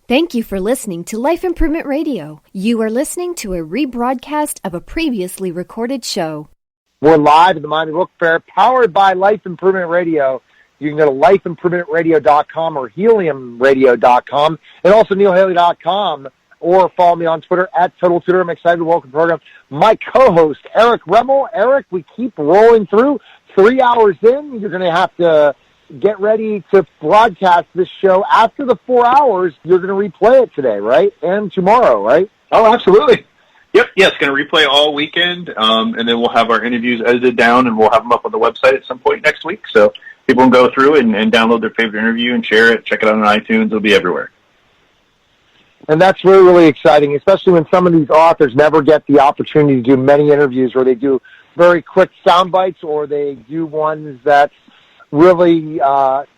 Thank you for listening to Life Improvement Radio. You are listening to a rebroadcast of a previously recorded show. We're live at the Miami Book Fair, powered by Life Improvement Radio. You can go to lifeimprovementradio.com or heliumradio.com, and also neilhaley.com, or follow me on Twitter at Total Tutor. I'm excited to welcome the program my co-host, Eric Remmel. Eric, we keep rolling through. 3 hours in, you're going to have to get ready to broadcast this show. After the 4 hours, you're going to replay it today, right? And tomorrow, right? Oh, absolutely. Yep, it's going to replay all weekend, and then we'll have our interviews edited down, and we'll have them up on the website at some point next week. So people can go through and download their favorite interview and share it, check it out on iTunes. It'll be everywhere. And that's really, really exciting, especially when some of these authors never get the opportunity to do many interviews, or they do very quick sound bites, or they do ones that really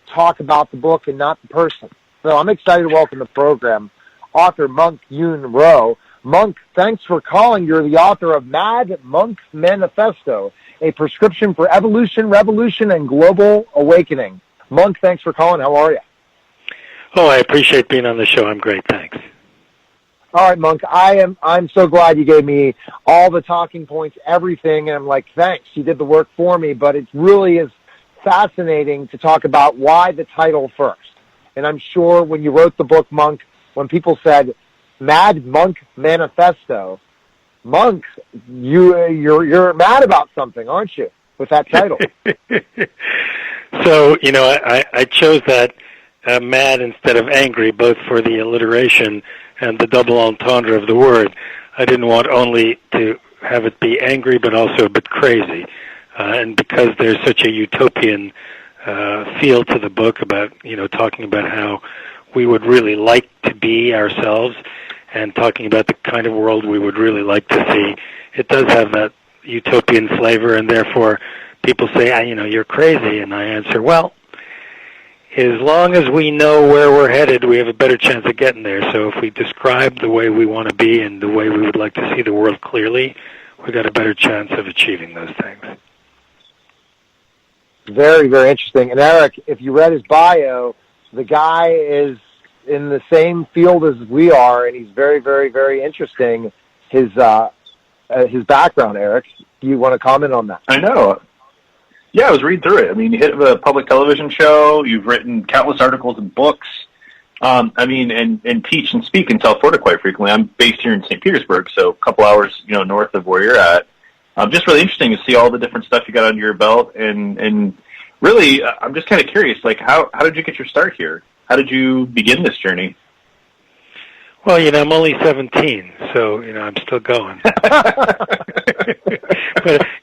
talk about the book and not the person. So I'm excited to welcome the program, author Monk Yun Rou. Monk, thanks for calling. You're the author of Mad Monk's Manifesto, a prescription for evolution, revolution, and global awakening. Monk, thanks for calling. How are you? Oh, I appreciate being on the show. I'm great, thanks. All right, Monk, I'm so glad you gave me all the talking points, everything, and I'm like, thanks, you did the work for me, but it really is fascinating to talk about why the title first. And I'm sure when you wrote the book, Monk, when people said Mad Monk Manifesto, Monk, you're mad about something, aren't you, with that title? So, I chose that mad instead of angry, both for the alliteration and the double entendre of the word. I didn't want only to have it be angry, but also a bit crazy. And because there's such a utopian feel to the book about, talking about how we would really like to be ourselves and talking about the kind of world we would really like to see, it does have that utopian flavor, and therefore people say, you're crazy. And I answer, well, as long as we know where we're headed, we have a better chance of getting there. So if we describe the way we want to be and the way we would like to see the world clearly, we've got a better chance of achieving those things. Very, very interesting. And Eric, if you read his bio, the guy is in the same field as we are, and he's very, very, very interesting. His background, Eric. Do you want to comment on that? I know. Yeah, I was reading through it. I mean, you hit a public television show. You've written countless articles and books. And teach and speak in South Florida quite frequently. I'm based here in St. Petersburg, so a couple hours, north of where you're at. Just really interesting to see all the different stuff you got under your belt, and really, I'm just kind of curious, like, how did you get your start here? How did you begin this journey? Well, I'm only 17, so, I'm still going. But,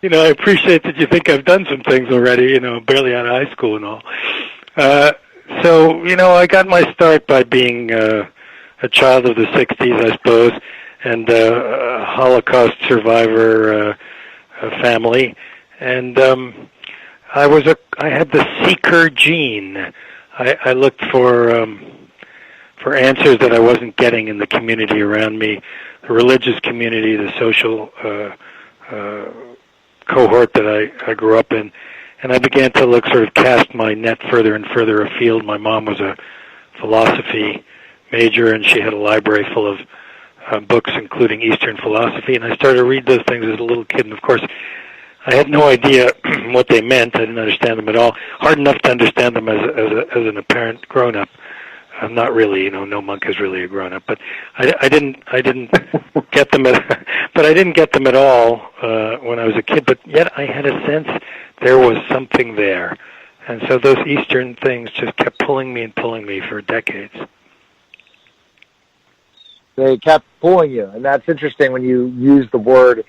I appreciate that you think I've done some things already, barely out of high school and all. So, I got my start by being a child of the 60s, I suppose, and a Holocaust survivor family. And I had the seeker gene. I looked for answers that I wasn't getting in the community around me, the religious community, the social cohort that I grew up in, and I began to sort of cast my net further and further afield. My mom was a philosophy major, and she had a library full of books, including Eastern philosophy, and I started to read those things as a little kid, and of course, I had no idea what they meant. I didn't understand them at all. Hard enough to understand them as an apparent grown-up. I'm not really, no monk is really a grown-up, but I didn't get them but I didn't get them at all when I was a kid. But yet I had a sense there was something there, and so those Eastern things just kept pulling me for decades. They kept pulling you, and that's interesting when you use the word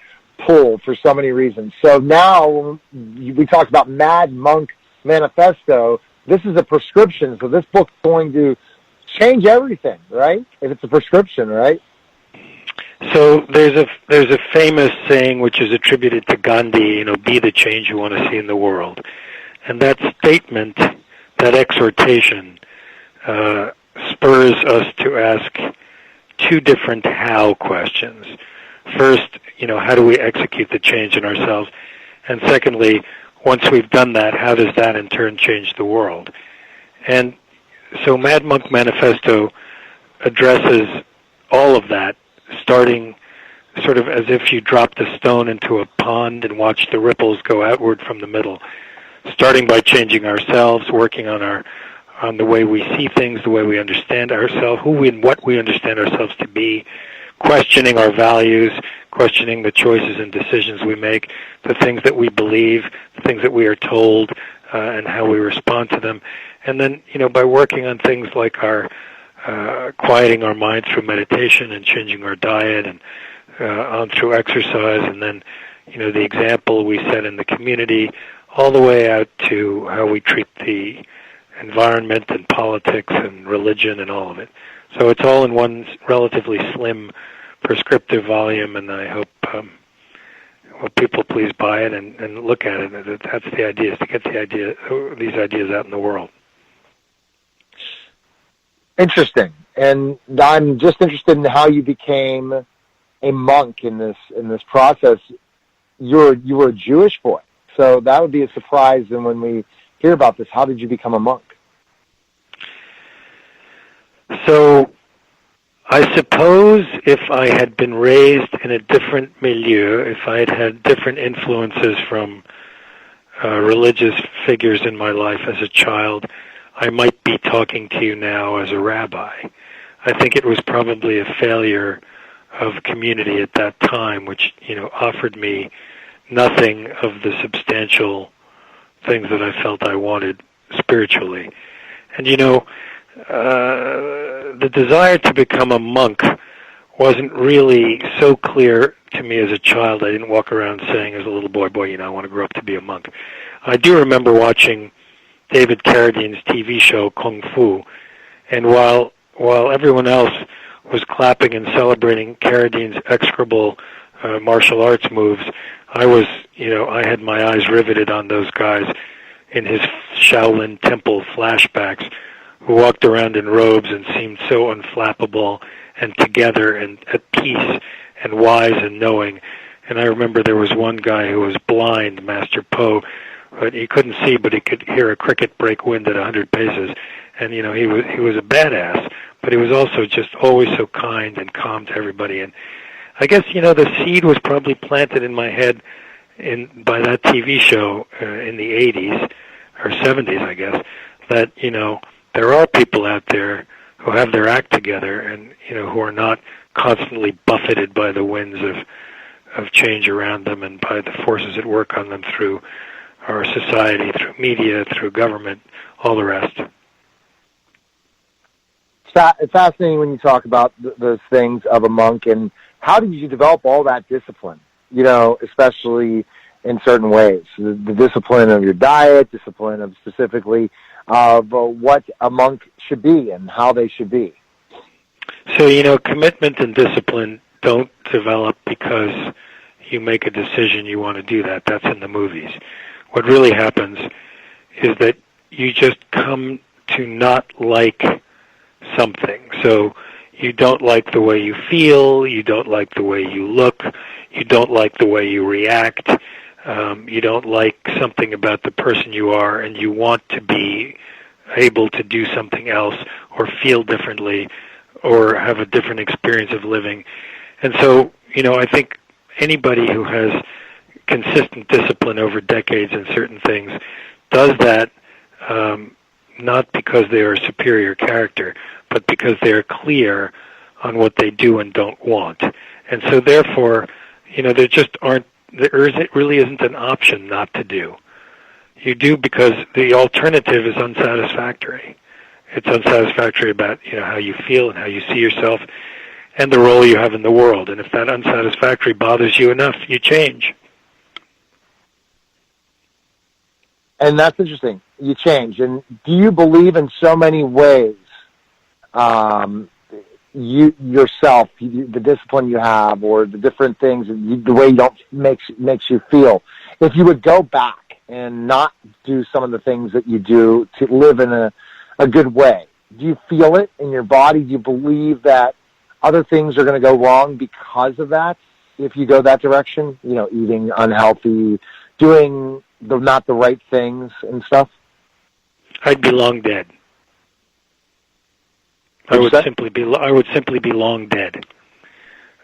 pull for so many reasons. So now we talked about Mad Monk Manifesto. This is a prescription, so this book's going to change everything, right? If it's a prescription, right? So there's a famous saying which is attributed to Gandhi, be the change you want to see in the world. And that statement, that exhortation, spurs us to ask two different how questions. First, how do we execute the change in ourselves? And secondly, once we've done that, how does that in turn change the world? And so Mad Monk Manifesto addresses all of that, starting sort of as if you dropped a stone into a pond and watched the ripples go outward from the middle, starting by changing ourselves, working on the way we see things, the way we understand ourselves, who and what we understand ourselves to be, questioning our values, questioning the choices and decisions we make, the things that we believe, the things that we are told, and how we respond to them. And then, by working on things like our quieting our mind through meditation and changing our diet and on through exercise, and then, the example we set in the community, all the way out to how we treat the environment and politics and religion and all of it. So it's all in one relatively slim prescriptive volume, and I hope people please buy it and look at it. That's the idea, is to get these ideas out in the world. Interesting. And I'm just interested in how you became a monk in this process. You were a Jewish boy, so that would be a surprise. And when we hear about this, how did you become a monk? So I suppose if I had been raised in a different milieu, if I had had different influences from religious figures in my life as a child, I might be talking to you now as a rabbi. I think it was probably a failure of community at that time, which, offered me nothing of the substantial things that I felt I wanted spiritually. And, the desire to become a monk wasn't really so clear to me as a child. I didn't walk around saying as a little boy, I want to grow up to be a monk. I do remember watching David Carradine's TV show Kung Fu, and while everyone else was clapping and celebrating Carradine's execrable martial arts moves, I had my eyes riveted on those guys in his Shaolin Temple flashbacks, who walked around in robes and seemed so unflappable and together and at peace and wise and knowing. And I remember there was one guy who was blind, Master Po, but he couldn't see, but he could hear a cricket break wind at 100 paces. And, he was a badass, but he was also just always so kind and calm to everybody. And I guess, the seed was probably planted in my head by that TV show in the 80s, or 70s, I guess, that, there are people out there who have their act together and, who are not constantly buffeted by the winds of change around them and by the forces at work on them through our society, through media, through government, all the rest. It's fascinating when you talk about those things of a monk, and how did you develop all that discipline, especially in certain ways? The discipline of your diet, discipline of specifically of what a monk should be and how they should be. So, commitment and discipline don't develop because you make a decision you want to do that. That's in the movies. What really happens is that you just come to not like something. So you don't like the way you feel, you don't like the way you look, you don't like the way you react, you don't like something about the person you are, and you want to be able to do something else or feel differently or have a different experience of living. And so, I think anybody who has consistent discipline over decades in certain things does that not because they are a superior character, but because they are clear on what they do and don't want. And so therefore, there really isn't an option not to do. You do because the alternative is unsatisfactory. It's unsatisfactory about, how you feel and how you see yourself and the role you have in the world. And if that unsatisfactory bothers you enough, you change. And that's interesting. You change. And do you believe in so many ways, you yourself, the discipline you have, or the different things, the way you don't makes you feel? If you would go back and not do some of the things that you do to live in a good way, do you feel it in your body? Do you believe that other things are going to go wrong because of that? If you go that direction, eating unhealthy, doing not the right things and stuff? I'd be long dead. I would simply be long dead.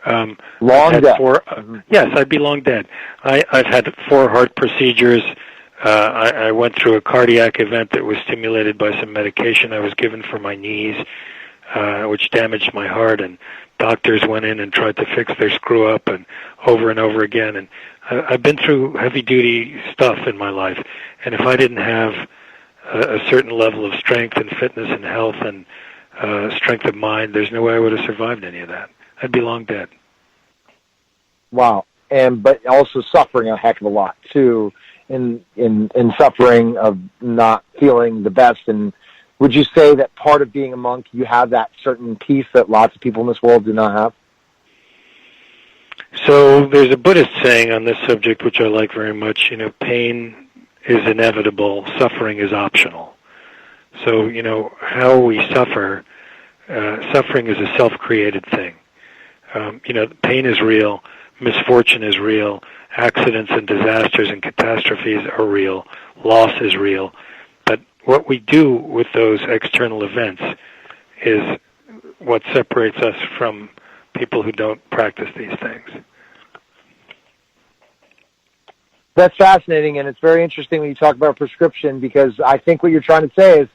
Long dead. Yes, I'd be long dead. I've had 4 heart procedures. I went through a cardiac event that was stimulated by some medication I was given for my knees, which damaged my heart, and doctors went in and tried to fix their screw up and over again. And I've been through heavy-duty stuff in my life, and if I didn't have a certain level of strength and fitness and health and strength of mind, there's no way I would have survived any of that. I'd be long dead. Wow. But also suffering a heck of a lot too, in suffering of not feeling the best. And would you say that part of being a monk, you have that certain peace that lots of people in this world do not have? So there's a Buddhist saying on this subject which I like very much. Pain is inevitable, suffering is optional. So how we suffer, suffering is a self-created thing. Pain is real, misfortune is real, accidents and disasters and catastrophes are real, loss is real. But what we do with those external events is what separates us from people who don't practice these things. That's fascinating, and it's very interesting when you talk about prescription, because I think what you're trying to say is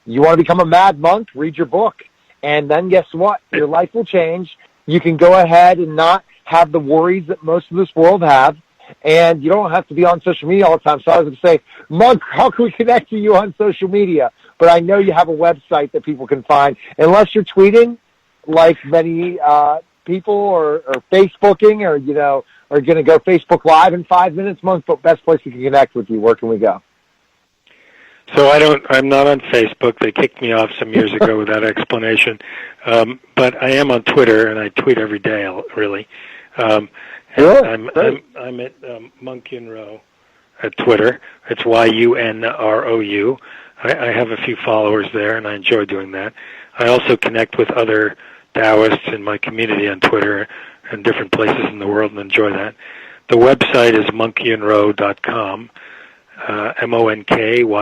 you want to become a mad monk, read your book, and then guess what? Your life will change. You can go ahead and not have the worries that most of this world have, and you don't have to be on social media all the time. So I was going to say, Monk, how can we connect to you on social media? But I know you have a website that people can find. Unless you're tweeting, like many people, or Facebooking, or, are going to go Facebook Live in 5 minutes, Monk, but best place we can connect with you, where can we go? So I'm not on Facebook. They kicked me off some years ago with that explanation. But I am on Twitter, and I tweet every day, really. I'm at Monk Yun Rou at Twitter. It's YUNROU. I have a few followers there, and I enjoy doing that. I also connect with other Daoists in my community on Twitter and different places in the world, and enjoy that. The website is monkyunrou.com. MONKYUNROU,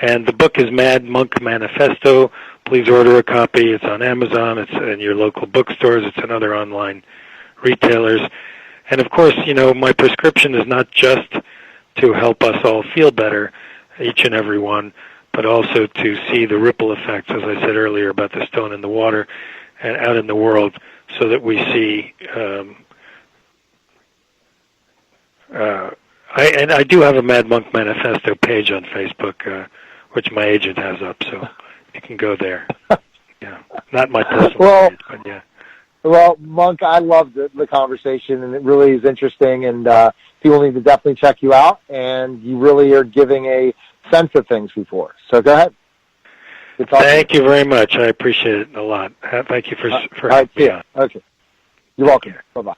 and the book is Mad Monk Manifesto. Please order a copy. It's on Amazon. It's in your local bookstores. It's in other online retailers. And of course, my prescription is not just to help us all feel better, each and every one, but also to see the ripple effects, as I said earlier, about the stone in the water and out in the world, so that we see I do have a Mad Monk Manifesto page on Facebook, which my agent has up, so you can go there. Yeah, not my personal page, but yeah. Well, Monk, I loved the conversation, and it really is interesting, and people need to definitely check you out, and you really are giving a sense of things before. So go ahead. Thank you very much. I appreciate it a lot. Thank you for having me on. Okay. You're welcome. Bye-bye.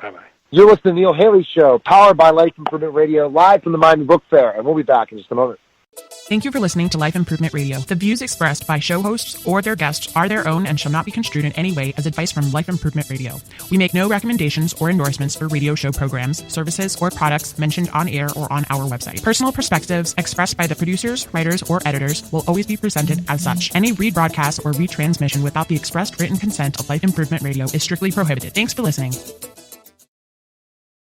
Bye-bye. You're listening to the Neil Haley Show, powered by Life Improvement Radio, live from the Miami Book Fair, and we'll be back in just a moment. Thank you for listening to Life Improvement Radio. The views expressed by show hosts or their guests are their own and shall not be construed in any way as advice from Life Improvement Radio. We make no recommendations or endorsements for radio show programs, services, or products mentioned on air or on our website. Personal perspectives expressed by the producers, writers, or editors will always be presented as such. Any rebroadcast or retransmission without the expressed written consent of Life Improvement Radio is strictly prohibited. Thanks for listening.